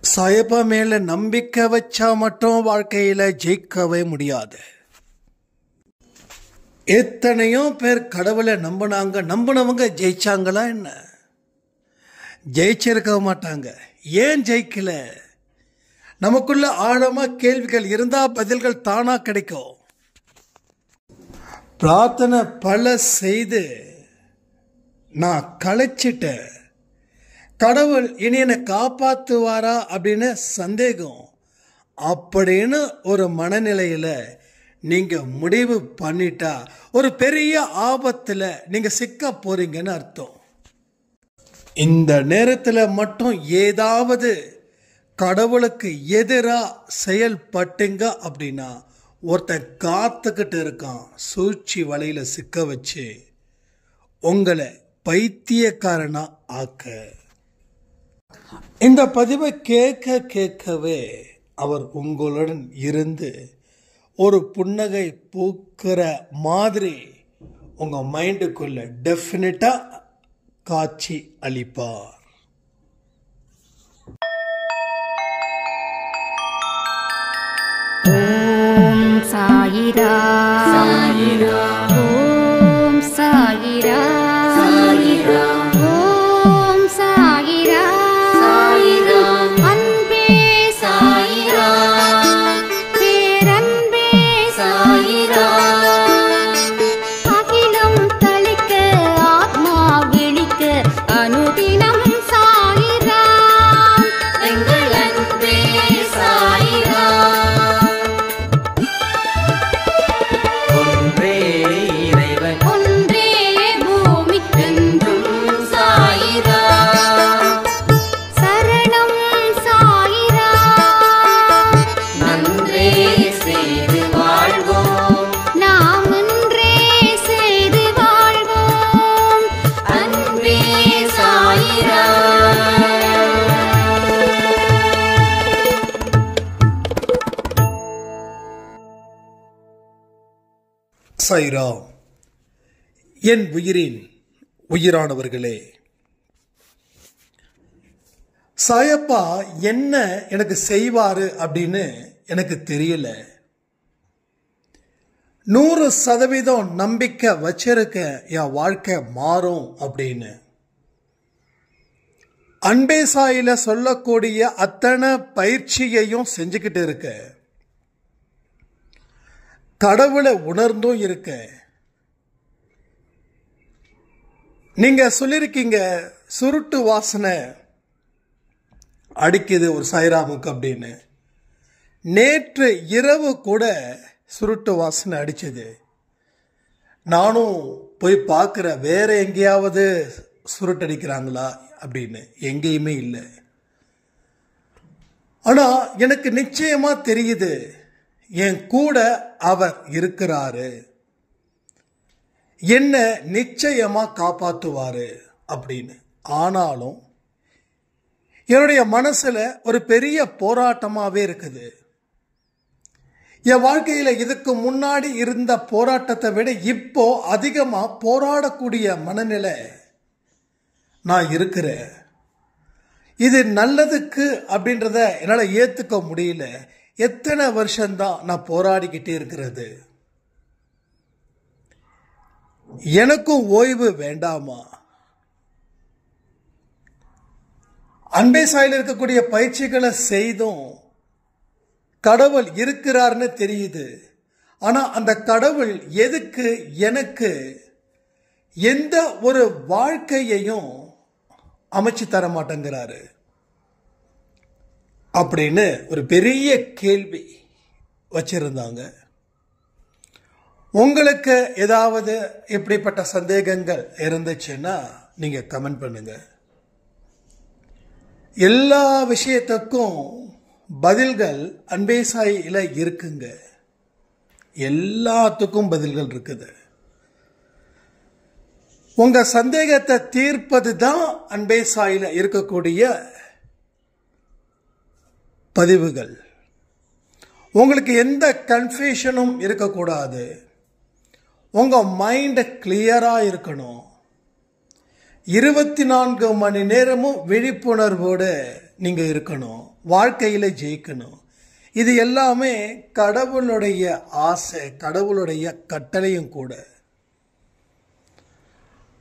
சாயப்பா மேல நம்பிக்கை வச்சா மட்டும் வாழ்க்கையில ஜெயிக்கவே முடியாது. எத்தனையோ பேர் கடவுளை நம்பினவங்க ஜெயிச்சாங்களா என்ன? ஜெயிச்சிருக்க மாட்டாங்க. ஏன் ஜெயிக்கல? நமக்குள்ள ஆழமா கேள்விகள் இருந்தா பதில்கள் தானா கிடைக்கும். பிரார்த்தனை பல செய்து நான் களைச்சிட்டேன், கடவுள் இனி என்னை காப்பாற்றுவாரா அப்படின்னு சந்தேகம் அப்படின்னு ஒரு மனநிலையில நீங்க முடிவு பண்ணிட்டா ஒரு பெரிய ஆபத்துல நீங்க சிக்க போறீங்கன்னு அர்த்தம். இந்த நேரத்தில் மட்டும் ஏதாவது கடவுளுக்கு எதிராக செயல்பட்டுங்க அப்படின்னா ஒருத்தன் காத்துக்கிட்டு இருக்கான் சூழ்ச்சி வலையில சிக்க வச்சு உங்களை பைத்தியக்காரனா ஆக்க. இந்த பதிவை கேட்கவே அவர் உங்களுடன் இருந்து ஒரு புன்னகை பூக்கிற மாதிரி உங்க மைண்டுக்குள்ள டெஃபினட்டா காட்சி அளிப்பார். ஓம் சாயிரா சாயிரா, ஓம் சாயிரா சாயிரா, ஓம் சாயிரா சாயிரா, அன்பே சாயிரா, பேரன்பே சாயிரா, அகிலம் தளிக்க ஆத்மா விழிக்க அனுதினம் சாயிரா, எங்கள் அன்பே சாயிரா. சாய்ராம். என் உயிரின் உயிரானவர்களே, சாயப்பா என்ன எனக்கு செய்வாரு அப்படின்னு எனக்கு தெரியல. 100% நம்பிக்கை வச்சிருக்க என் வாழ்க்கை மாறும் அப்படின்னு. அன்பே சாயில சொல்லக்கூடிய அத்தனை பயிற்சியையும் செஞ்சுக்கிட்டு இருக்க, கடவுளை உணர்ந்தும் இருக்க. நீங்க சொல்லிருக்கீங்க சுருட்டு வாசனை அடிக்குது ஒரு சாய்ராமுக்கு அப்படின்னு. நேற்று இரவு கூட சுருட்டு வாசனை அடிச்சது. நானும் போய் பார்க்குற வேற எங்கேயாவது சுருட்டு அடிக்கிறாங்களா அப்படின்னு. எங்கேயுமே இல்லை. ஆனா எனக்கு நிச்சயமா தெரியுது என் கூட அவர் இருக்கிறாரு, என்ன நிச்சயமா காப்பாற்றுவாரு அப்படின்னு. ஆனாலும் என்னுடைய மனசுல ஒரு பெரிய போராட்டமாவே இருக்குது. என் வாழ்க்கையில இதுக்கு முன்னாடி இருந்த போராட்டத்தை விட இப்போ அதிகமா போராடக்கூடிய மனநிலை நான் இருக்கிறேன். இது நல்லதுக்கு அப்படின்றத என்னால ஏத்துக்க முடியல. எத்தனை வருஷம்தான் நான் போராடிக்கிட்டே இருக்கிறது? எனக்கும் ஓய்வு வேண்டாமா? அன்பே சாயில் இருக்கக்கூடிய பயிற்சிகளை செய்தும் கடவுள் இருக்கிறார்னு தெரியுது. ஆனா அந்த கடவுள் எதுக்கு எனக்கு எந்த ஒரு வாழ்க்கையையும் அமைச்சு தர மாட்டேங்கிறாரு அப்படின்னு ஒரு பெரிய கேள்வி வச்சிருந்தாங்க. உங்களுக்கு ஏதாவது இப்படிப்பட்ட சந்தேகங்கள் இருந்துச்சுன்னா நீங்க கமெண்ட் பண்ணுங்க. எல்லா விஷயத்துக்கும் பதில்கள் அன்பே சாயில இருக்குங்க. எல்லாத்துக்கும் பதில்கள் இருக்குது. உங்க சந்தேகத்தை தீர்ப்பது தான் அன்பே சாயில இருக்கக்கூடிய பதிவுகள். உங்களுக்கு எந்த கன்ஃபியூஷனும் இருக்கக்கூடாது. உங்க மைண்ட் கிளியரா இருக்கணும். 24 மணி நேரமும் விழிப்புணர்வோடு நீங்கள் இருக்கணும், வாழ்க்கையில் ஜெயிக்கணும். இது எல்லாமே கடவுளுடைய ஆசை, கடவுளுடைய கட்டளையும் கூட.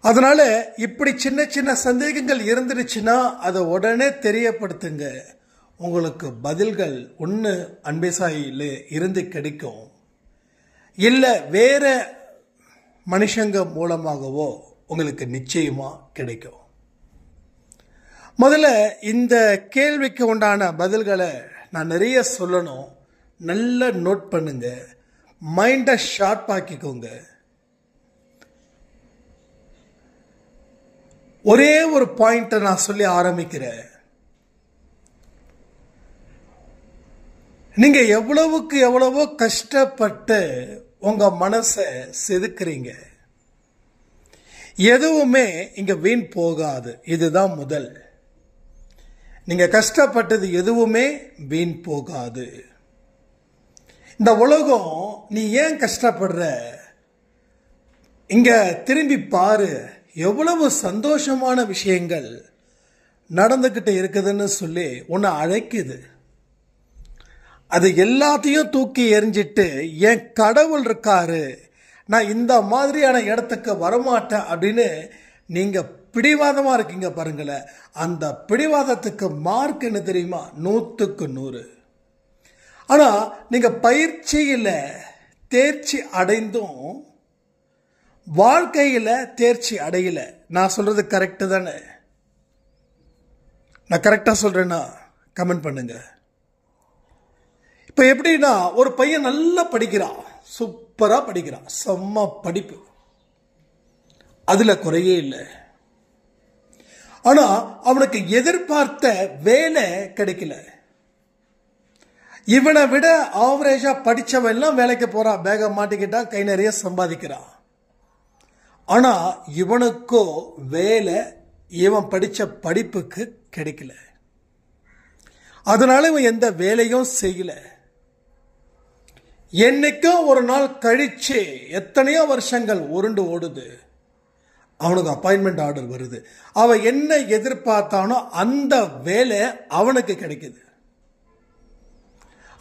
அதனால இப்படி சின்ன சின்ன சந்தேகங்கள் இருந்துருச்சுன்னா அதை உடனே தெரியப்படுத்துங்க. உங்களுக்கு பதில்கள் ஒன்று அன்பேசாயில் இருந்து கிடைக்கும், இல்லை வேற மனுஷங்க மூலமாகவோ உங்களுக்கு நிச்சயமா கிடைக்கும். முதல்ல இந்த கேள்விக்கு உண்டான பதில்களை நான் நிறைய சொல்லணும். நல்லா நோட் பண்ணுங்க, மைண்டை ஷார்ப் ஆக்கிக்கோங்க. ஒரே ஒரு பாயிண்ட்டை நான் சொல்லி ஆரம்பிக்கிறேன். நீங்க எவ்வளவுக்கு எவ்வளவோ கஷ்டப்பட்டு உங்க மனசை செதுக்குறீங்க, எதுவுமே இங்க வீண் போகாது. இதுதான் முதல். நீங்க கஷ்டப்பட்டது எதுவுமே வீண் போகாது. இந்த உலகம் நீ ஏன் கஷ்டப்படுற, இங்க திரும்பி பாரு, எவ்வளவு சந்தோஷமான விஷயங்கள் நடந்துகிட்டு இருக்குதுன்னு சொல்லி உன்னை அழைக்குது. அது எல்லாத்தையும் தூக்கி எறிஞ்சிட்டு என் கடவுள் இருக்காரு, நான் இந்த மாதிரியான இடத்துக்கு வரமாட்டேன் அப்படின்னு நீங்க பிடிவாதமா இருக்கீங்க பாருங்களேன். அந்த பிடிவாதத்துக்கு மார்க் என்ன தெரியுமா? 100க்கு 100. ஆனா நீங்க பயிற்சியில தேர்ச்சி அடைந்தும் வாழ்க்கையில தேர்ச்சி அடையல. நான் சொல்றது கரெக்டு தானே? நான் கரெக்டா சொல்றேன்னா கமெண்ட் பண்ணுங்க. இப்ப எப்படின்னா, ஒரு பையன் நல்லா படிக்கிறான், சூப்பரா படிக்கிறான், செம்ம படிப்பு, அதுல குறையே இல்லை. ஆனா அவனுக்கு எதிர்பார்த்த வேலை கிடைக்கல. இவனை விட ஆவரேஜா படிச்சவன் எல்லாம் வேலைக்கு போறான், பேக மாட்டிக்கிட்டான், கை நிறைய சம்பாதிக்கிறான். ஆனா இவனுக்கோ வேலை இவன் படிச்ச படிப்புக்கு கிடைக்கல. அதனால இவன் எந்த வேலையும் செய்யல. என்னைக்கும் ஒரு நாள் கழிச்சு எத்தனையோ வருஷங்கள் உருண்டு ஓடுது, அவனுக்கு அப்பாயின்மெண்ட் ஆர்டர் வருது. அவன் என்ன எதிர்பார்த்தானோ அந்த வேலை அவனுக்கு கிடைக்குது.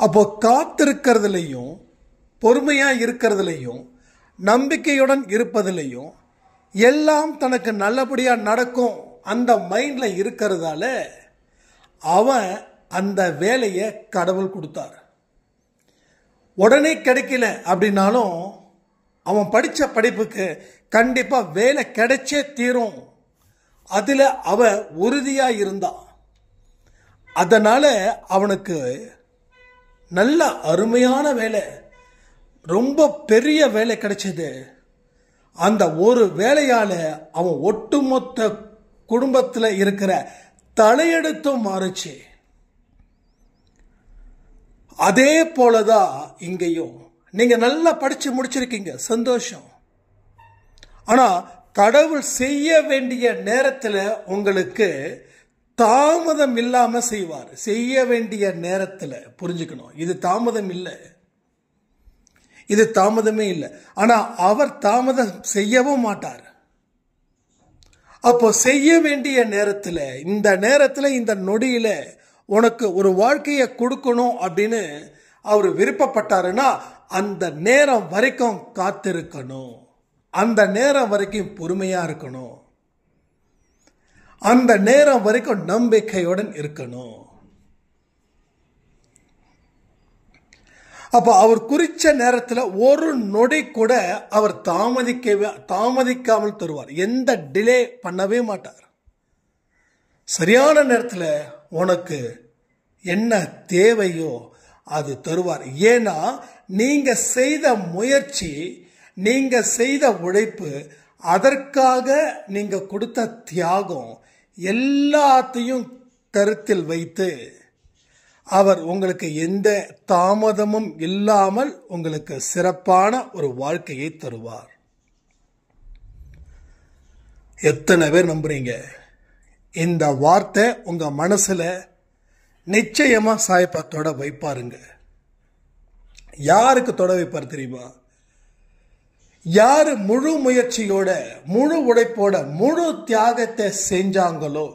அப்போ காத்திருக்கிறதுலையும் பொறுமையா இருக்கிறதுலையும் நம்பிக்கையுடன் இருப்பதிலையும் எல்லாம் தனக்கு நல்லபடியா நடக்கும் அந்த மைண்ட்ல இருக்கிறதால அவன் அந்த வேலையை கடவுள் கொடுத்தார். உடனே கிடைக்கல அப்படின்னாலும் அவன் படிச்ச படிப்புக்கு கண்டிப்பா வேலை கிடைச்சே தீரும், அதுல அவன் உறுதியா இருந்தான். அதனால அவனுக்கு நல்ல அருமையான வேலை, ரொம்ப பெரிய வேலை கிடைச்சது. அந்த ஒரு வேலையால அவன் ஒட்டுமொத்த குடும்பத்தில் இருக்கிற தலையெடுத்தும் மாறுச்சு. அதே போலதான் இங்கேயும் நீங்க நல்லா படிச்சு முடிச்சிருக்கீங்க, சந்தோஷம். ஆனா கடவுள் செய்ய வேண்டிய நேரத்தில் உங்களுக்கு தாமதம் இல்லாம செய்வார். செய்ய வேண்டிய நேரத்தில் புரிஞ்சுக்கணும், இது தாமதம் இல்லை, இது தாமதமே இல்லை. ஆனா அவர் தாமதம் செய்யவும் மாட்டார். அப்போ செய்ய வேண்டிய நேரத்தில், இந்த நேரத்தில், இந்த நொடியில உனக்கு ஒரு வாழ்க்கையை கொடுக்கணும் அப்படின்னு அவர் விருப்பப்பட்டாருன்னா அந்த நேரம் வரைக்கும் காத்திருக்கணும், அந்த நேரம் வரைக்கும் பொறுமையா இருக்கணும், அந்த நேரம் வரைக்கும் நம்பிக்கையுடன் இருக்கணும். அப்ப அவர் குறிச்ச நேரத்தில் ஒரு நொடி கூட அவர் தாமதிக்காமல் தருவார். எந்த டிலே பண்ணவே மாட்டார். சரியான நேரத்தில் உனக்கு என்ன தேவையோ அது தருவார். ஏன்னா நீங்க செய்த முயற்சி, நீங்க செய்த உழைப்பு, அதற்காக நீங்க கொடுத்த தியாகம் எல்லாத்தையும் கருத்தில் வைத்து அவர் உங்களுக்கு எந்த தாமதமும் இல்லாமல் உங்களுக்கு சிறப்பான ஒரு வாழ்க்கையை தருவார். எத்தனை பேர் நம்புறீங்க? இந்த வார்த்தை உங்க மனசுல நிச்சயமா சாயப்பத்தோட வைப்பாருங்க. யாருக்கு தொட வைப்பார் தெரியுமா? யாரு முழு முயற்சியோட, முழு உழைப்போட, முழு தியாகத்தை செஞ்சாங்களோ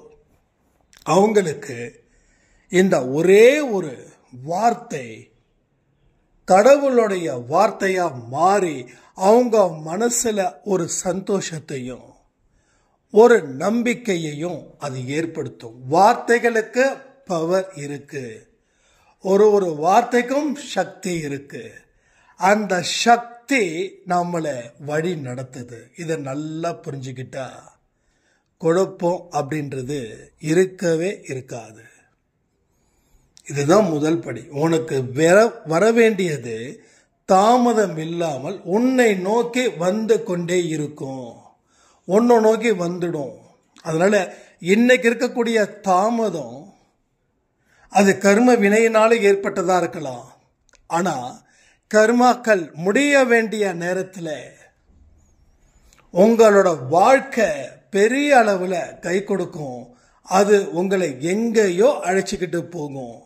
அவங்களுக்கு இந்த ஒரே ஒரு வார்த்தை கடவுளுடைய வார்த்தையா மாறி அவங்க மனசுல ஒரு சந்தோஷத்தையும் ஒரு நம்பிக்கையையும் அது ஏற்படுத்தும். வார்த்தைகளுக்கு பவர் இருக்கு. ஒரு வார்த்தைக்கும் சக்தி இருக்கு. அந்த சக்தி நம்மளை வழி நடத்துது. இதை நல்லா புரிஞ்சுக்கிட்டா குழப்பம் அப்படின்றது இருக்கவே இருக்காது. இதுதான் முதல் படி. உனக்கு வர வேண்டியது தாமதம் இல்லாமல் உன்னை நோக்கி வந்து கொண்டே இருக்கும். உன்னை நோக்கி வந்துடும். அதனால இன்னைக்கு இருக்கக்கூடிய தாமதம் அது கர்ம வினையினால ஏற்பட்டதா இருக்கலாம். ஆனா கர்மாக்கள் முடிய வேண்டிய நேரத்தில் உங்களோட வாழ்க்கை பெரிய அளவில் கை கொடுக்கும். அது உங்களை எங்கேயோ அழைச்சிக்கிட்டு போகும்.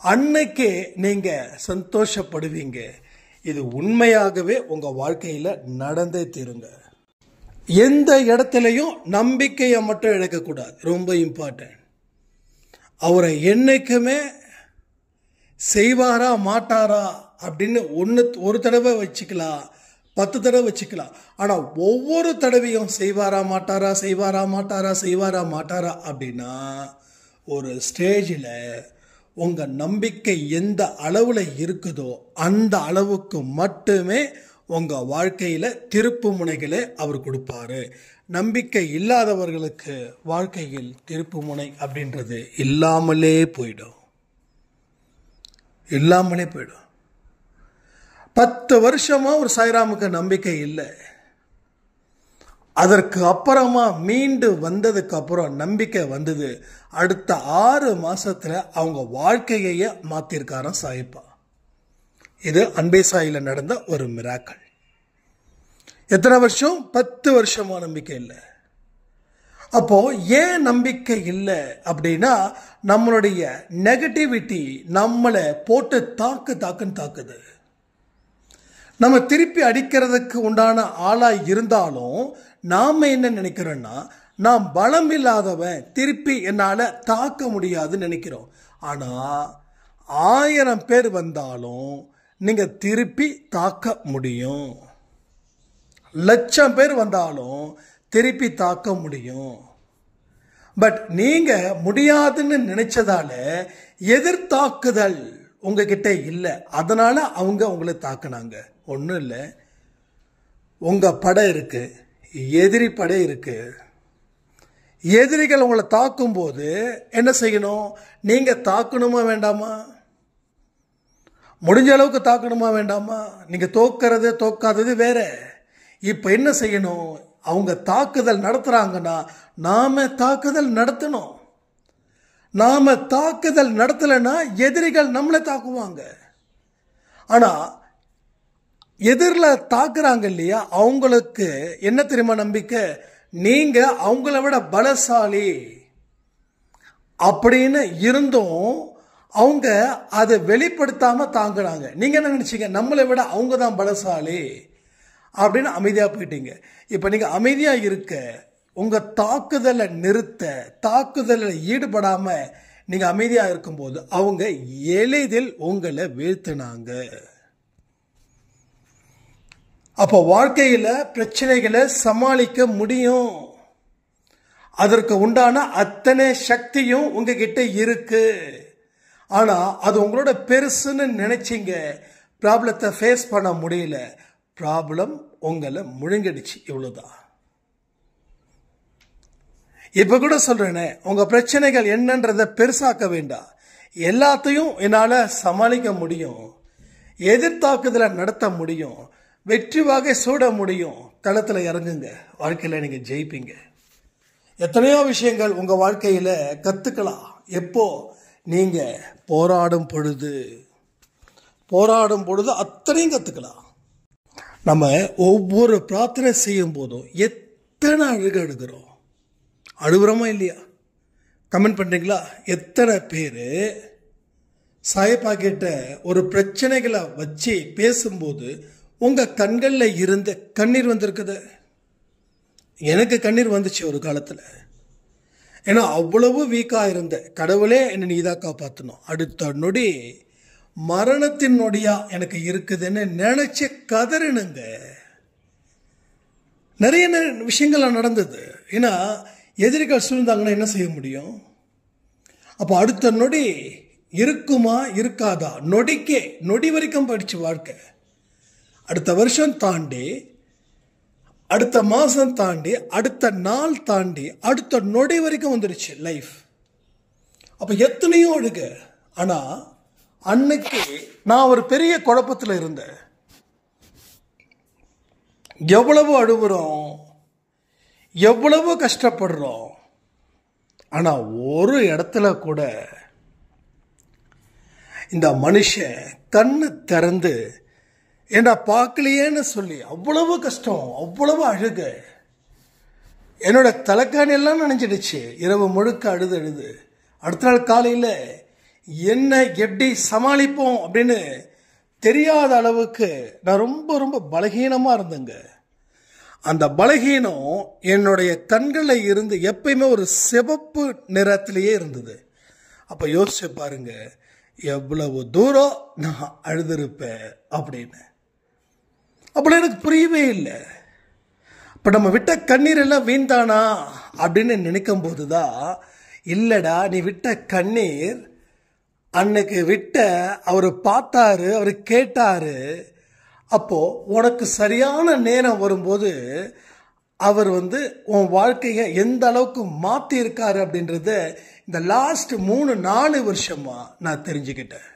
அன்னைக்கு நீங்க சந்தோஷப்படுவீங்க. இது உண்மையாகவே உங்க வாழ்க்கையில நடந்தே தீருங்க. எந்த இடத்துலையும் நம்பிக்கையை மட்டும் இழக்கக்கூடாது. ரொம்ப இம்பார்ட்டன்ட். அவரை என்னைக்குமே செய்வாரா மாட்டாரா அப்படின்னு ஒரு தடவை வச்சுக்கலாம், 10 தடவை வச்சுக்கலாம். ஆனால் ஒவ்வொரு தடவையும் செய்வாரா மாட்டாரா செய்வாரா மாட்டாரா செய்வாரா மாட்டாரா அப்படின்னா ஒரு ஸ்டேஜில் உங்கள் நம்பிக்கை எந்த அளவில் இருக்குதோ அந்த அளவுக்கு மட்டுமே உங்கள் வாழ்க்கையில் திருப்பு முனைகளை அவர் கொடுப்பாரு. நம்பிக்கை இல்லாதவர்களுக்கு வாழ்க்கையில் திருப்பு முனை அப்படின்றது இல்லாமலே போயிடும். 10 வருஷமா ஒரு சாய்ராமுக்கு நம்பிக்கை இல்லை. அதற்கு அப்புறமா மீண்டு வந்ததுக்கு அப்புறம் நம்பிக்கை வந்தது. அடுத்த 6 மாசத்துல அவங்க வாழ்க்கையே மாத்திருக்காராம் சாயப்பா. இது அன்பே சாயில நடந்த ஒரு மிராக்கள். எத்தனை வருஷம்? 10 வருஷமா நம்பிக்கை இல்லை. அப்போ ஏன் நம்பிக்கை இல்லை அப்படின்னா நம்மளுடைய நெகட்டிவிட்டி நம்மளை போட்டு தாக்குன்னு தாக்குது. நம்ம திருப்பி அடிக்கிறதுக்கு உண்டான ஆளா இருந்தாலும் நாம என்ன நினைக்கிறோம்னா, நான் பலம் இல்லாதவன், திருப்பி என்னால தாக்க முடியாதுன்னு நினைக்கிறோம். ஆனா 1000 பேர் வந்தாலும் நீங்க திருப்பி தாக்க முடியும். 1,00,000 பேர் வந்தாலும் திருப்பி தாக்க முடியும். பட் நீங்க முடியாதுன்னு நினைச்சதால எதிர்த்தாக்குதல் உங்ககிட்ட இல்லை. அதனால அவங்க உங்களை தாக்குனாங்க. ஒன்றும் இல்லை. உங்க படை இருக்கு, எதிரி படை இருக்கு. எதிரிகள் உங்களை தாக்கும் போது என்ன செய்யணும்? நீங்க தாக்கணுமா வேண்டாமா? முடிஞ்ச அளவுக்கு தாக்கணுமா வேண்டாமா? நீங்க தோக்கிறது தோக்காதது வேற. இப்ப என்ன செய்யணும்? அவங்க தாக்குதல் நடத்துறாங்கன்னா நாம தாக்குதல் நடத்தணும். நாம தாக்குதல் நடத்தலைன்னா எதிரிகள் நம்மளை தாக்குவாங்க. ஆனா எதிரில் தாக்குறாங்க இல்லையா, அவங்களுக்கு என்ன தெரியுமா நம்பிக்கை? நீங்க அவங்கள விட பலசாலி அப்படின்னு இருந்தும் அவங்க அதை வெளிப்படுத்தாம தாங்குறாங்க. நீங்க என்ன நினைச்சீங்க? நம்மளை விட அவங்க தான் பலசாலி அப்படின்னு அமைதியா போயிட்டீங்க. இப்ப நீங்க அமைதியா இருக்க, உங்க தாக்குதலை நிறுத்த, தாக்குதலில் ஈடுபடாம நீங்க அமைதியா இருக்கும்போது அவங்க எளிதில் உங்களை வீழ்த்தினாங்க. அப்போ வாழ்க்கையில பிரச்சனைகளை சமாளிக்க முடியும். அதற்கு உண்டான அத்தனை சக்தியும் உங்ககிட்ட இருக்கு. ஆனா அது உங்களோட பெருசுன்னு நினைச்சீங்க. ப்ராப்ளத்தை ஃபேஸ் பண்ண முடியல. ப்ராப்ளம் உங்களை முழுங்கிடுச்சு. இவ்வளவுதான். இப்ப கூட சொல்றேனே, உங்க பிரச்சனைகள் என்னன்றதை பெருசாக்க வேண்டாம். எல்லாத்தையும் என்னால சமாளிக்க முடியும், எதிர்த்தாக்குதலை நடத்த முடியும், வெற்றி வாகை சூட முடியும். களத்துல இறங்குங்க. வாழ்க்கையில நீங்க ஜெயிப்பீங்க. எத்தனையோ விஷயங்கள் உங்க வாழ்க்கையில கத்துக்கலாம். எப்போ? நீங்க போராடும் பொழுது அத்தனையும் கத்துக்கலாம். நம்ம ஒவ்வொரு பிரார்த்தனை செய்யும் போதும் எத்தனை அழுகிறோம். அழுகுறோமா இல்லையா? கமெண்ட் பண்றீங்களா? எத்தனை பேர் சாயப்பா கிட்ட ஒரு பிரச்சனைகளை வச்சு பேசும்போது உங்க கண்களில் இருந்து கண்ணீர் வந்திருக்குது? எனக்கு கண்ணீர் வந்துச்சு ஒரு காலத்தில். ஏன்னா அவ்வளவு வீக்காக இருந்த கடவுளே என்னை நீ தான் காப்பாற்றணும். அடுத்த நொடி மரணத்தின் நொடியா எனக்கு இருக்குதுன்னு நினைச்சு கதறினுங்க. நிறைய விஷயங்கள் நடந்தது. ஏன்னா எதிரிகள் சூழ்ந்தாங்கன்னா என்ன செய்ய முடியும்? அப்போ அடுத்த நொடி இருக்குமா இருக்காதா, நொடி வரைக்கும் படிச்சு வாழ்க்கை. அடுத்த வருஷம் தாண்டி, அடுத்த மாதம் தாண்டி, அடுத்த நாள் தாண்டி, அடுத்த நொடி வரைக்கும் வந்துடுச்சு லைஃப். அப்போ எத்தனையோ அழுக. ஆனால் அன்னைக்கு நான் ஒரு பெரிய குழப்பத்தில் இருந்தேன். எவ்வளவு அழுகுறோம், எவ்வளவு கஷ்டப்படுறோம். ஆனால் ஒரு இடத்துல கூட இந்த மனுஷன் கண்ணு திறந்து என்ன பார்க்கலையேன்னு சொல்லி அவ்வளவு கஷ்டம், அவ்வளவு அழுக. என்னோட தலைக்காணி எல்லாம் நினைஞ்சிடுச்சு. இரவு முழுக்க அழுது அடுத்த நாள் காலையில் என்ன எப்படி சமாளிப்போம் அப்படின்னு தெரியாத அளவுக்கு நான் ரொம்ப ரொம்ப பலகீனமாக இருந்தேங்க. அந்த பலகீனம் என்னுடைய கண்களில் இருந்து எப்பயுமே ஒரு சிவப்பு நிறத்திலேயே இருந்தது. அப்போ யோசிச்சு பாருங்க, எவ்வளவு தூரம் நான் அழுதுருப்பேன் அப்படின்னு. அப்படி எனக்கு புரியவே இல்லை. இப்போ நம்ம விட்ட கண்ணீர் எல்லாம் வீண்தானா அப்படின்னு நினைக்கும் போது தான், இல்லைடா நீ விட்ட கண்ணீர் அன்னைக்கு விட்ட அவர் பார்த்தாரு, அவர் கேட்டாரு. அப்போ உனக்கு சரியான நேரம் வரும்போது அவர் உன் வாழ்க்கையை எந்த அளவுக்கு மாற்றி இருக்காரு அப்படின்றத இந்த லாஸ்ட் 3-4 வருஷமா நான் தெரிஞ்சுக்கிட்டேன்.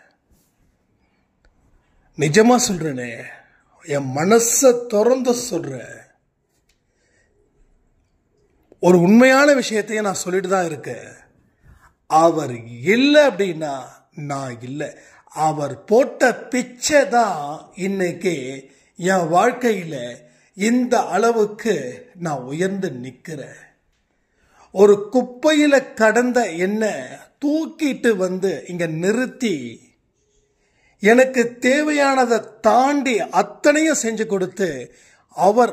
நிஜமா சொல்றேனே, என் மனசை திறந்து சொல்றேன். ஒரு உண்மையான விஷயத்தையும் நான் சொல்லிட்டு தான் இருக்கேன். அவர் இல்லை அப்படின்னா நான் இல்லை. அவர் போட்ட பிச்சை தான் இன்னைக்கு என் வாழ்க்கையில் இந்த அளவுக்கு நான் உயர்ந்து நிற்கிறேன். ஒரு குப்பையில் கடந்த என்ன தூக்கிட்டு இங்க நிறுத்தி எனக்கு தேவையானதை தாண்டி அத்தனையும் செஞ்சு கொடுத்து அவர்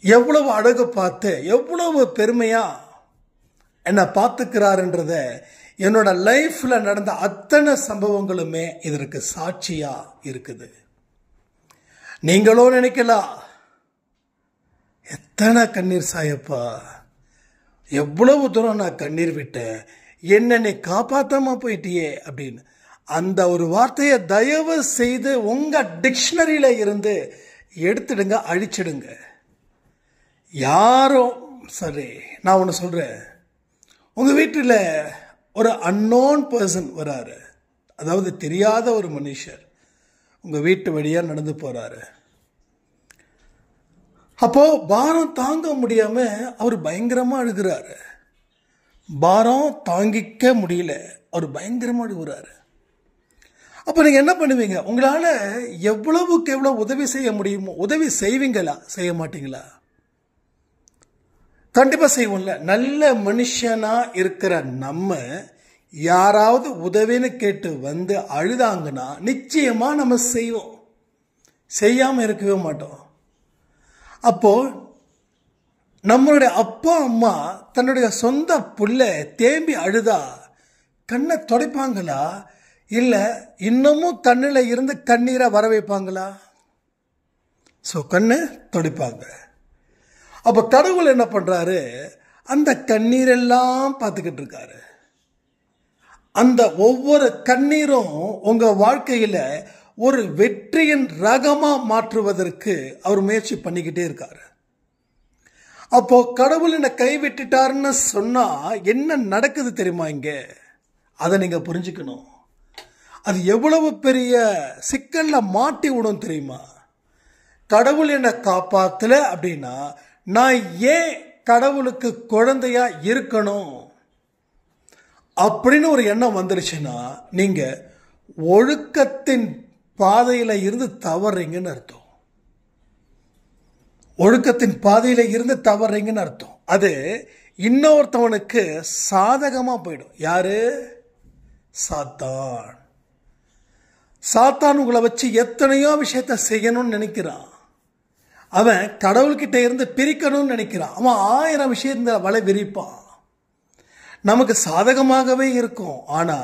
எவ்வளவு அழகு பார்த்து எவ்வளவு பெருமையா என்னை பார்த்துக்கிறாருன்றத என்னோட லைஃப்ல நடந்த அத்தனை சம்பவங்களுமே இதற்கு சாட்சியா இருக்குது. நீங்களும் நினைக்கலாம், எத்தனை கண்ணீர் சாயப்பா, எவ்வளவு தூரம் நான் கண்ணீர் விட்டேன், என்ன நீ காப்பாத்தாம போயிட்டியே அப்படின்னு. அந்த ஒரு வார்த்தையை தயவு செய்து உங்க டிக்ஷனரியில இருந்து எடுத்துடுங்க, அழிச்சிடுங்க. யாரும் சரி, நான் ஒன்று சொல்றேன். உங்க வீட்டில் ஒரு அன்னோன் பர்சன் வராரு, அதாவது தெரியாத ஒரு மனுஷர் உங்க வீட்டு வழியா நடந்து போறாரு. அப்போ பாரம் தாங்க முடியாம அவர் பயங்கரமா அழுகிறாரு. பாரம் தாங்கிக்க முடியல, அவர் பயங்கரமா அழுகிறாரு. அப்ப நீங்க என்ன பண்ணுவீங்க? உங்களால எவ்வளவுக்கு எவ்வளவு உதவி செய்ய முடியுமோ உதவி செய்வீங்களா, செய்ய மாட்டீங்களா? கண்டிப்பா செய்வோம்ல. நல்ல மனுஷனா இருக்கிற நம்ம யாராவது உதவின்னு கேட்டு அழுதாங்கன்னா நிச்சயமா நம்ம செய்வோம், செய்யாம இருக்கவே மாட்டோம். அப்போ நம்மளுடைய அப்பா அம்மா தன்னுடைய சொந்த புள்ள தேம்பி அழுதா கண்ணை துடைப்பாங்களா, இல்ல இன்னமும் கண்ணில் இருந்து கண்ணீரை வர வைப்பாங்களா? கண்ணு துடைப்பாங்க. அப்ப கடவுள் என்ன பண்றாரு? அந்த கண்ணீரெல்லாம் பார்த்துக்கிட்டு இருக்காரு. அந்த ஒவ்வொரு கண்ணீரும் உங்க வாழ்க்கையில ஒரு வெற்றியின் ரகமா மாற்றுவதற்கு அவர் முயற்சி பண்ணிக்கிட்டே இருக்காரு. அப்போ கடவுள் என்ன கைவிட்டுட்டாருன்னு சொன்னா என்ன நடக்குது தெரியுமா? இங்க அதை நீங்க புரிஞ்சுக்கணும். அது எவ்வளவு பெரிய சிக்கல்ல மாட்டி விடும் தெரியுமா? கடவுள் என்ன காப்பாத்தல அப்படின்னா நான் ஏன் கடவுளுக்கு குழந்தையா இருக்கணும் அப்படின்னு ஒரு எண்ணம் வந்துருச்சுன்னா நீங்க ஒழுக்கத்தின் பாதையில இருந்து தவறீங்கன்னு அர்த்தம். ஒழுக்கத்தின் பாதையில இருந்து தவறீங்கன்னு அர்த்தம். அது இன்னொருத்தவனுக்கு சாதகமா போயிடும். யாரு? சாத்தான். சாத்தான் உங்களை வச்சு எத்தனையோ விஷயத்த செய்யணும்னு நினைக்கிறான். அவன் கடவுள்கிட்ட இருந்து பிரிக்கணும்னு நினைக்கிறான். அவன் 1000 விஷயத்த வலை விரிப்பான். நமக்கு சாதகமாகவே இருக்கும். ஆனா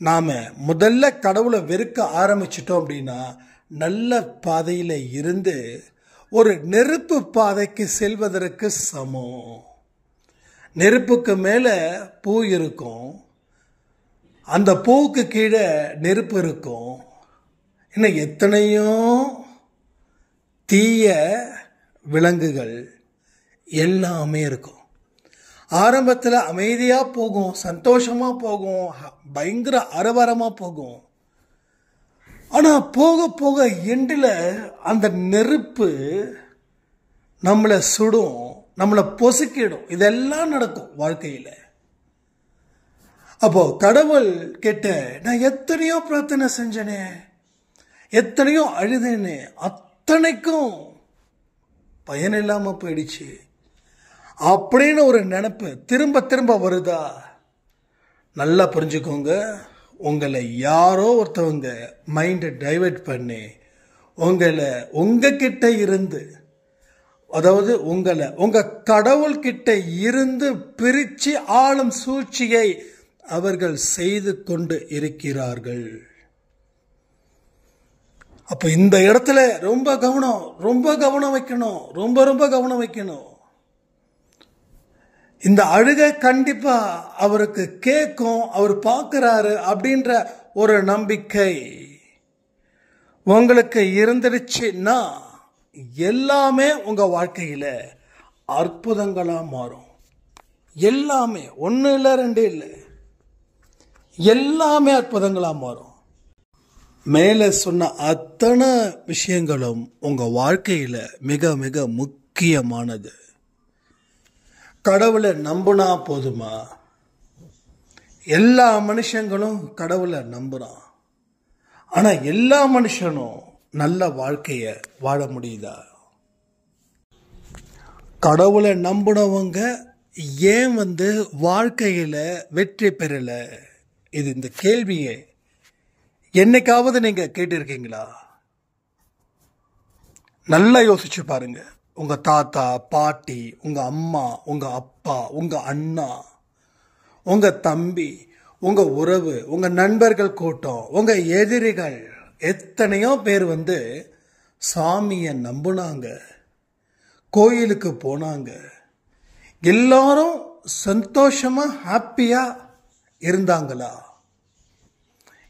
நாம முதல்ல கடவுளை வெறுக்க ஆரம்பிச்சிட்டோம் அப்படின்னா நல்ல பாதையில இருந்து ஒரு நெருப்பு பாதைக்கு செல்வதற்கு சமம். நெருப்புக்கு மேல பூ இருக்கும், அந்த பூவுக்கு கீழே நெருப்பு இருக்கும், இன்னும் எத்தனையோ தீய விலங்குகள் எல்லாமே இருக்கும். ஆரம்பத்தில் அமைதியா போகும், சந்தோஷமா போகும், பயங்கர அரவரமா போகும். ஆனா போக போக எண்டில் அந்த நெருப்பு நம்மளை சுடும், நம்மளை பொசுக்கிடும். இதெல்லாம் நடக்கும் வாழ்க்கையில. அப்போ கடவுள் கிட்ட நான் எத்தனையோ பிரார்த்தனை செஞ்சனே, எத்தனையோ அழுதேனே, அத்தனைக்கும் பயன் இல்லாம போயிடுச்சு அப்படின்னு ஒரு நினைப்பு திரும்ப திரும்ப வருதா? நல்லா புரிஞ்சுக்கோங்க, உங்களை யாரோ ஒருத்தவங்க மைண்டை டைவர்ட் பண்ணி உங்களை உங்ககிட்ட இருந்து, அதாவது உங்களை உங்க கடவுள் கிட்ட இருந்து பிரிச்சு ஆளும் சூழ்ச்சியை அவர்கள் செய்து கொண்டு இருக்கிறார்கள். அப்ப இந்த இடத்துல ரொம்ப கவனம் வைக்கணும், ரொம்ப கவனம் வைக்கணும். இந்த அழுகை கண்டிப்பா அவருக்கு கேட்கும், அவர் பார்க்கிறாரு அப்படின்ற ஒரு நம்பிக்கை உங்களுக்கு இருந்துருச்சுன்னா எல்லாமே உங்க வாழ்க்கையில அற்புதங்களா மாறும். எல்லாமே, 1 இல்லை 2 இல்லை, எல்லாமே அற்புதங்களா மாறும். மேலே சொன்ன அத்தனை விஷயங்களும் உங்க வாழ்க்கையில மிக மிக முக்கியமானது. கடவுளை நம்புனா போதுமா? எல்லா மனுஷங்களும் கடவுளை நம்புறான். ஆனா எல்லா மனுஷனும் நல்ல வாழ்க்கைய வாழ முடியுதா? கடவுளை நம்புனவங்க ஏன் வாழ்க்கையில வெற்றி பெறல? இது இந்த கேள்வியை என்னைக்காவது நீங்க கேட்டிருக்கீங்களா? நல்லா யோசிச்சு பாருங்க. உங்க தாத்தா, பாட்டி, உங்க அம்மா, உங்க அப்பா, உங்க அண்ணா, உங்க தம்பி, உங்க உறவு, உங்க நண்பர்கள் கூட்டம், உங்க எதிரிகள், எத்தனையோ பேர் சாமியை நம்புனாங்க, கோயிலுக்கு போனாங்க, எல்லாரும் சந்தோஷமா ஹாப்பியா இருந்தாங்களா?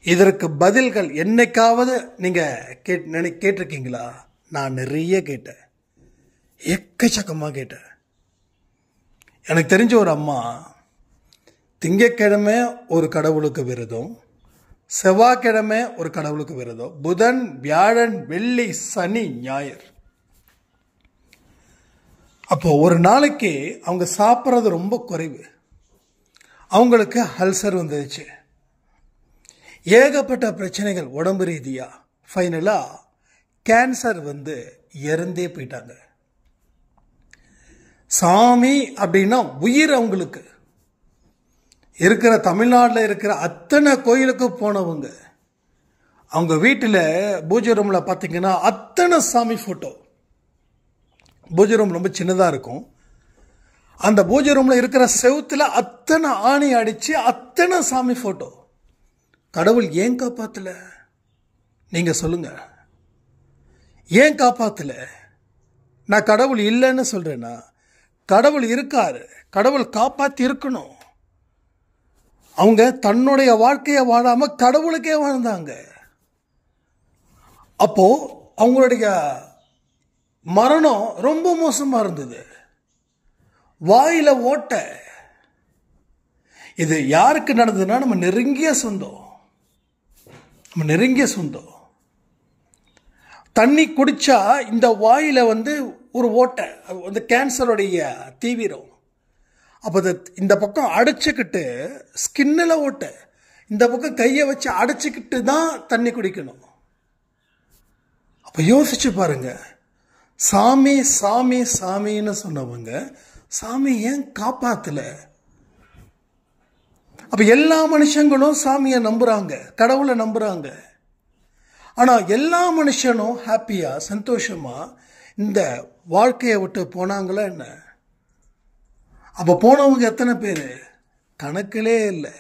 இதற்கு பதில்கள் என்னைக்காவது நீங்க கேட்டிருக்கீங்களா? நான் நிறைய கேட்டேன், எக்கச்சக்கமா கேட்டேன். எனக்கு தெரிஞ்ச ஒரு அம்மா திங்கட்கிழமை ஒரு கடவுளுக்கு விரதம், செவ்வாய்க்கிழமை ஒரு கடவுளுக்கு விரதம், புதன், வியாழன், வெள்ளி, சனி, ஞாயிறு. அப்போ ஒரு நாளைக்கு அவங்க சாப்பிட்றது ரொம்ப குறைவு. அவங்களுக்கு அல்சர் வந்துருச்சு, ஏகப்பட்ட பிரச்சனைகள் உடம்பு ரீதியா. ஃபைனலா கேன்சர் இறந்தே போயிட்டாங்க. சாமி அப்படின்னா உயிர் அவங்களுக்கு. இருக்கிற தமிழ்நாட்டில் இருக்கிற அத்தனை கோயிலுக்கு போனவங்க, அவங்க வீட்டில் பூஜை ரூம்ல பார்த்தீங்கன்னா அத்தனை சாமி போட்டோ. பூஜை ரூம் ரொம்ப சின்னதாக இருக்கும். அந்த பூஜை ரூம்ல இருக்கிற செவுத்துல அத்தனை ஆணி அடிச்சு அத்தனை சாமி போட்டோ. கடவுள் ஏன் காப்பாத்தல? நீங்க சொல்லுங்க, ஏன் காப்பாத்தல? நான் கடவுள் இல்லைன்னு சொல்றேன்னா, கடவுள் இருக்காரு, கடவுள் காப்பாத்தி இருக்கணும். அவங்க தன்னுடைய வாழ்க்கையை வாழாம கடவுளுக்கே வாழ்ந்தாங்க. அப்போ அவங்களுடைய மரணம் ரொம்ப மோசமா இருந்தது, வாயில ஓட்ட. இது யாருக்கு நடந்ததுன்னா நம்ம நெருங்கிய சொந்தம். தண்ணி குடிச்சா இந்த வாயில ஒரு ஓட்டை, கேன்சருடைய தீவிரம். அப்போ இந்த பக்கம் அடைச்சிக்கிட்டு ஸ்கின்னில் ஓட்டை, இந்த பக்கம் கையை வச்சு அடைச்சிக்கிட்டு தான் தண்ணி குடிக்கணும். அப்போ யோசிச்சு பாருங்க, சாமி சாமி சாமின்னு சொன்னவங்க சாமி ஏன் காப்பாத்தல? அப்ப எல்லா மனுஷங்களும் சாமியை நம்புறாங்க, கடவுளை நம்புறாங்க. ஆனா எல்லா மனுஷனும் ஹாப்பியா, சந்தோஷமா இந்த வாழ்க்கையை விட்டு போனாங்களா என்ன? அப்போ போனவங்க எத்தனை பேர்? கணக்கிலே இல்லை.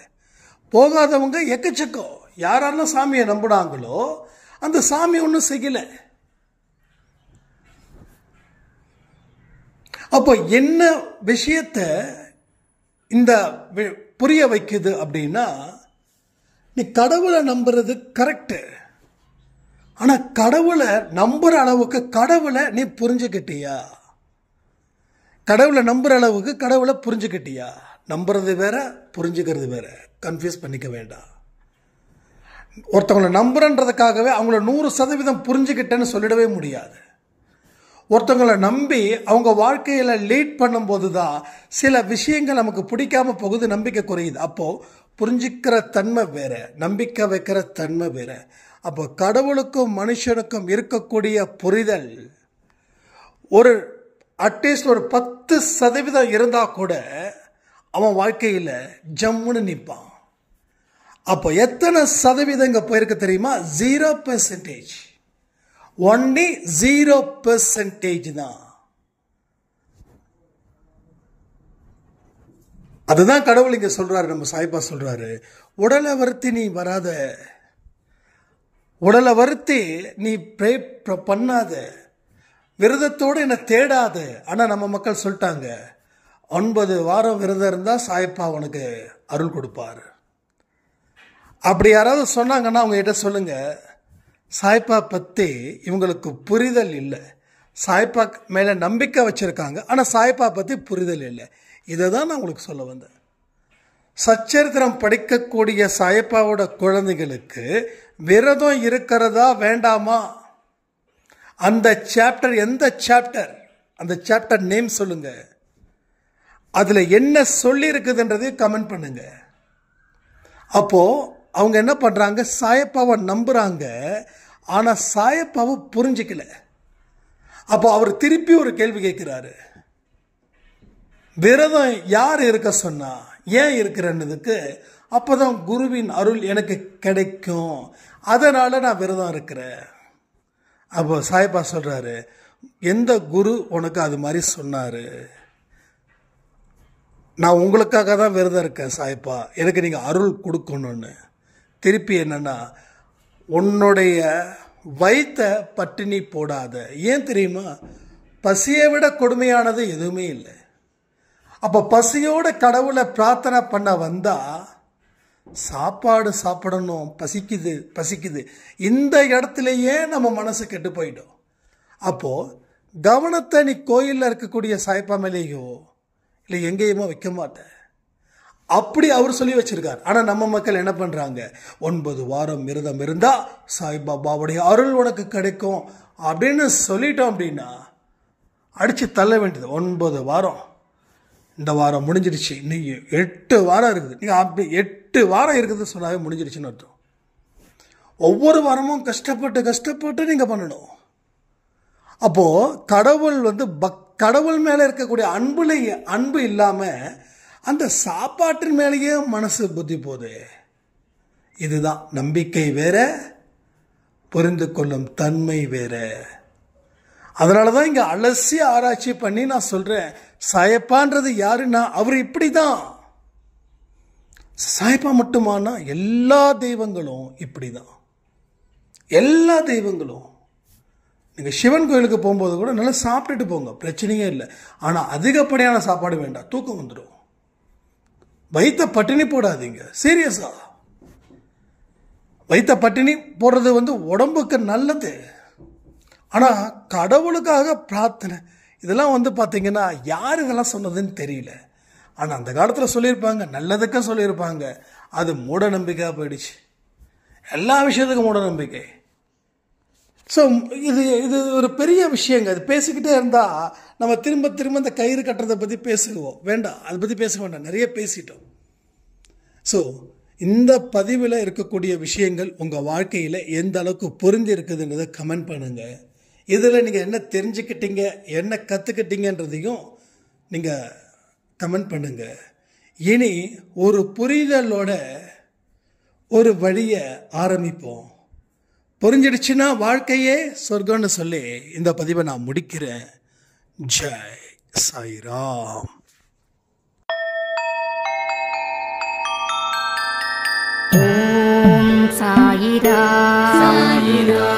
போகாதவங்க எக்கச்சக்கம். யாரெல்லாம் சாமியை நம்பினாங்களோ அந்த சாமி ஒன்றும் செய்யலை. அப்போ என்ன விஷயத்த இந்த புரிய வைக்குது அப்படின்னா, நீ கடவுளை நம்புறது கரெக்டு. ஆனால் கடவுளை நம்புற அளவுக்கு கடவுளை நீ புரிஞ்சுக்கிட்டியா? கடவுளை நம்புற அளவுக்கு கடவுளை புரிஞ்சுக்கிட்டியா? நம்புறது வேற, புரிஞ்சுக்கிறது வேற. கன்ஃபியூஸ் பண்ணிக்க வேண்டாம். ஒருத்தவங்களை நம்புறன்றதுக்காகவே அவங்கள 100% புரிஞ்சுக்கிட்டேன்னு சொல்லிடவே முடியாது. ஒருத்தவங்களை நம்பி அவங்க வாழ்க்கையில் லீட் பண்ணும்போது தான் சில விஷயங்கள் நமக்கு பிடிக்காம போகுது, நம்பிக்கை குறையுது. அப்போது புரிஞ்சிக்கிற தன்மை வேற, நம்பிக்கை வைக்கிற தன்மை வேற. அப்போ கடவுளுக்கும் மனுஷனுக்கும் இருக்கக்கூடிய புரிதல் ஒரு அட்லீஸ்ட் ஒரு 10% இருந்தால் கூட அவன் வாழ்க்கையில் ஜம்முன்னு நிற்பான். அப்போ எத்தனை சதவீதம் இங்கே போயிருக்கு தெரியுமா? 0%. ஒன்லி 0% தான். அதுதான் கடவுள் இங்கே சொல்றாரு. நம்ம சாய்பா சொல்றாரு, உடலை வருத்தி நீ வராத, உடலை வருத்தி நீ ப்ரே பண்ணாத, விரதத்தோடு என்னை தேடாது. ஆனால் நம்ம மக்கள் சொல்லிட்டாங்க, 9 வாரம் விரதம் இருந்தால் சாய்ப்பா உனக்கு அருள் கொடுப்பார். அப்படி யாராவது சொன்னாங்கன்னா அவங்க கிட்ட சொல்லுங்க, சாய்ப்பா பற்றி இவங்களுக்கு புரிதல் இல்லை. சாய்ப்பா மேலே நம்பிக்கை வச்சுருக்காங்க, ஆனால் சாய்ப்பா பற்றி புரிதல் இல்லை. இதை தான் நான் உங்களுக்கு சொல்ல வந்தேன். சச்சரித்திரம் படிக்கக்கூடிய சாய்ப்பாவோட குழந்தைகளுக்கு விரதம் இருக்கிறதா வேண்டாமா? அந்த சாப்டர் எந்த சாப்டர்? அந்த சாப்டர் நேம் சொல்லுங்க. அதில் என்ன சொல்லி இருக்குதுன்றதையும் கமெண்ட் பண்ணுங்க. அப்போது அவங்க என்ன பண்ணுறாங்க? சாயப்பாவை நம்புகிறாங்க, ஆனால் சாயப்பாவை புரிஞ்சிக்கல. அப்போ அவர் திருப்பி ஒரு கேள்வி கேட்குறாரு, விரதம் யார் இருக்க சொன்னா, ஏன் இருக்கிறன்னதுக்கு, அப்போ தான் குருவின் அருள் எனக்கு கிடைக்கும், அதனால் நான் விரதம் இருக்கிறேன். அப்போ சாயப்பா சொல்கிறாரு, எந்த குரு உனக்கு அது மாதிரி சொன்னார்? நான் உங்களுக்காக தான் விரதம் இருக்கேன் சாயப்பா, எனக்கு நீங்கள் அருள் கொடுக்கணும்னு. திருப்பி என்னன்னா, உன்னுடைய வயிற்ற பட்டினி போடாத. ஏன் தெரியுமா? பசியை விட கொடுமையானது எதுவுமே இல்லை. அப்போ பசியோட கடவுளை பிரார்த்தனை பண்ண வந்தா சாப்பாடு சாப்பிடணும், பசிக்குது பசிக்குது, இந்த இடத்துலையே நம்ம மனசு கெட்டு போயிடும். அப்போது கவனத்தை நீ கோயிலில் இருக்கக்கூடிய சாய்ப்பா மேலேயோ இல்லை எங்கேயுமோ வைக்க மாட்டேன். அப்படி அவர் சொல்லி வச்சிருக்கார். ஆனால் நம்ம மக்கள் என்ன பண்ணுறாங்க? 9 வாரம் விரதம் இருந்தால் சாய்பாபாவுடைய அருள் உனக்கு கிடைக்கும் அப்படின்னு சொல்லிட்டோம் அப்படின்னா அடித்து தள்ள வேண்டியது. 9 வாரம், இந்த வாரம் முடிஞ்சிடுச்சு, இன்னைக்கு 8 வாரம் இருக்குது. நீங்கள் அப்படி 8 வாரம் இருக்குது சொன்னாவே முடிஞ்சிடுச்சுன்னு அர்த்தம். ஒவ்வொரு வாரமும் கஷ்டப்பட்டு நீங்கள் பண்ணணும். அப்போது கடவுள் கடவுள் மேலே இருக்கக்கூடிய அன்பு இல்லாமல் அந்த சாப்பாட்டின் மேலேயே மனசு புத்தி போகுது. இதுதான் நம்பிக்கை வேற, புரிந்து கொள்ளும் தன்மை வேற. அதனால தான் இங்கே அலசி ஆராய்ச்சி பண்ணி நான் சொல்கிறேன், சாயப்பான்றது யாருன்னா அவர் இப்படி தான். சாயப்பா மட்டுமானா எல்லா தெய்வங்களும் இப்படி தான். எல்லா தெய்வங்களும். நீங்கள் சிவன் கோயிலுக்கு போகும்போது கூட நல்லா சாப்பிட்டுட்டு போங்க, பிரச்சனையே இல்லை. ஆனால் அதிகப்படியான சாப்பாடு வேண்டாம், தூக்கம் வந்துடும். வயிற்ற பட்டினி போடாதீங்க, சீரியஸா. வயிற்ற பட்டினி போடுறது உடம்புக்கு நல்லது. ஆனால் கடவுளுக்காக பிரார்த்தனை இதெல்லாம் பார்த்தீங்கன்னா யார் இதெல்லாம் சொன்னதுன்னு தெரியல. ஆனால் அந்த காலத்தில் சொல்லியிருப்பாங்க, நல்லதுக்க சொல்லியிருப்பாங்க. அது மூட நம்பிக்கையாக போயிடுச்சு. எல்லா விஷயத்துக்கும் மூட நம்பிக்கை. ஸோ இது ஒரு பெரிய விஷயங்க. அது பேசிக்கிட்டே இருந்தால் நம்ம திரும்ப இந்த கயிறு கட்டுறதை பற்றி பேசுவோம். வேண்டாம், அதை பற்றி பேச வேண்டாம், நிறைய பேசிட்டோம். ஸோ இந்த பதிவில் இருக்கக்கூடிய விஷயங்கள் உங்கள் வாழ்க்கையில் எந்த அளவுக்கு பொருந்தி இருக்குதுன்றதை கமெண்ட் பண்ணுங்கள். இதில் நீங்கள் என்ன தெரிஞ்சுக்கிட்டீங்க, என்ன கற்றுக்கிட்டீங்கன்றதையும் நீங்கள் கமெண்ட் பண்ணுங்கள். இனி ஒரு புரிதலோட ஒரு வழியை ஆரம்பிப்போம். புரிஞ்சிடுச்சுன்னா வாழ்க்கையே சொர்க்கம்னு சொல்லி இந்த பதிவை நான் முடிக்கிறேன். ஜெய் சாய்ராம். ஓம் சாயிராம்.